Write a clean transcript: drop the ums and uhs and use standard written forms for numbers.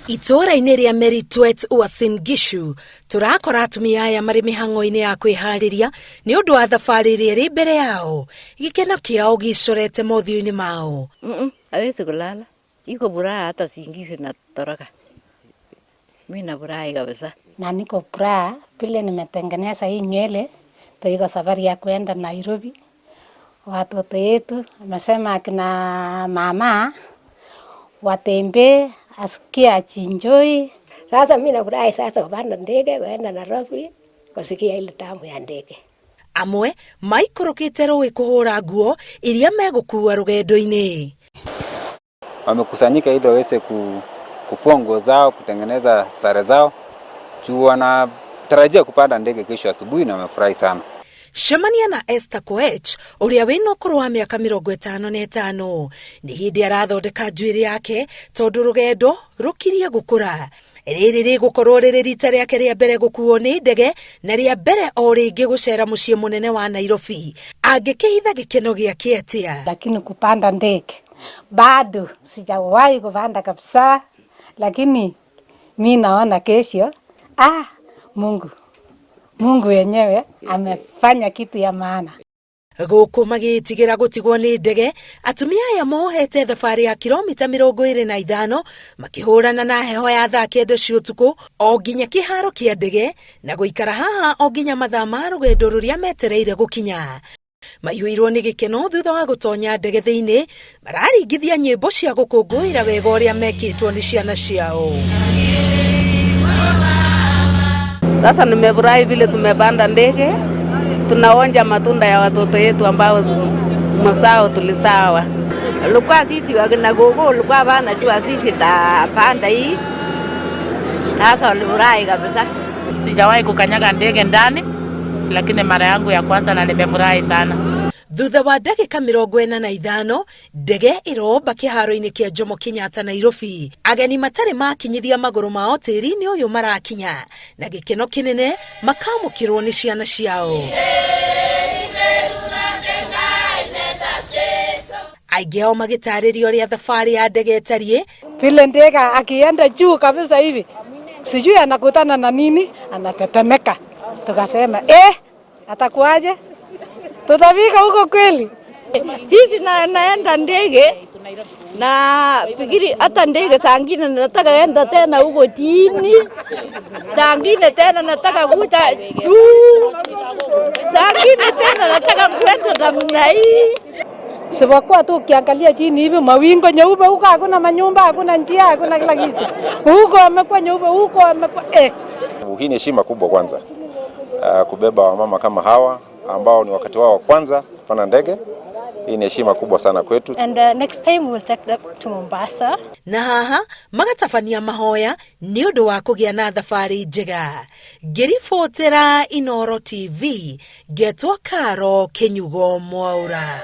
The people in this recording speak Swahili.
Itura-ini ria Meritwet Uasin Gishu turakora atumia aya mari mihango-ini ya kwihariria ni undu wa thabari iri mbere yao, gikeno kiao gicorete mothiu-ini mao. Hawezi kulala, iko furaha hata singizi natoroka. Mimi na furaha kabisa. Na niko furaha vile nimetengeneza hii nywele, tuiko safari ya kwenda Nairobi. Watoto yetu amesema akina mama watembe asikia achinjoi. Sasa mimi nafurahi sasa kupanda ndege kwenda Nairobi kusikia ile tamu ya ndege. Hamwe maikorokete rũĩ kuhura nguo iria megũkua rũgendo-ini. Wamekusanyika ili waweze kufua nguo zao, kutengeneza sare zao. Juu wanatarajia kupanda ndege kesho asubuhi na wamefurahi sana. Shemania na Esther Koech, uria wina ukuru wa miaka 55, ni hindi arathondeka njuĩrĩ yake tondu rũgendo rukirie gukura. Riri rigukorwo riri rita riake ria mbere gukuo ni ndege na ria mbere o ringi gucera mucii munene wa Nairobi. Angikihitha gikeno giake atia. Lakini kupanda ndege bado sijawahi kupanda kabisa, lakini mimi naona kesho Mungu yenyewe amefanya kitu ya maana. Guuka magitigira gutigwo ni ndege, atumia aya mohete thabari ya kilomita 25 makihurana na heho ya thaa 9 cia utuku o nginya kiharo kia ndege na guikara haha o nginya mathaa ma rugendo ruria metereire gukinya. Maiyuirwo ni gikeno thutha wa gutonya ndege thiini, mararingithia nyimbo cia gukungũira wega uria mekitwo ni ciana ciao. Sasa nimefurahi vile tumepanda ndege, tunaonja matunda ya watoto yetu ambao msao tulisawa. Lukua sisi wakina gogo lukua bana jua sisi tapanda hii. Sasa walifurahi kabisa. Sijawahi kukanyaga ndege ndani, lakini mara yangu ya kwanza na nimefurahi sana. Thutha wa ndagĩka 45, ndege iromba kĩharo-inĩ kĩa Jomo Kenyatta Nairobi. Ageni matari makinyithia magũrũ mao tĩri-inĩ ũyũ marakinya, na gĩkeno kinene makamũkĩrwo nĩ ciana ciao. Aingĩ ao magĩtarĩria ũrĩa thabari ya ndege ĩtariĩ. Vile ndege akienda juu kabisa hivi, sijui anakutana na nini, anatetemeka. Tukasema atakuaje? Tutafika huko kweli? Sisi naenda ndege na fikiri hata ndege saa ngine nataka enda tena huko chini. Saa ngine tena nataka kuja juu. Saa ngine tena nataka kwenda namna hii. Sipokuwa tu ukiangalia chini hivi mawingu nyeupe huko, hakuna manyumba, hakuna njia, hakuna kila kitu. Huko amekuwa nyeupe, huko amekuwa Hii ni heshima kubwa kwanza. Kubeba wamama kama hawa ambao ni wakati wao wa kwanza kupanda ndege. Hii ni heshima kubwa sana kwetu. And next time we'll take them to Mombasa. Na haha magatabania mahoya ni undu wa kugia na thabari njega. Ngiribotera Inooro TV, getwa Karo Kenyugo Mwaura.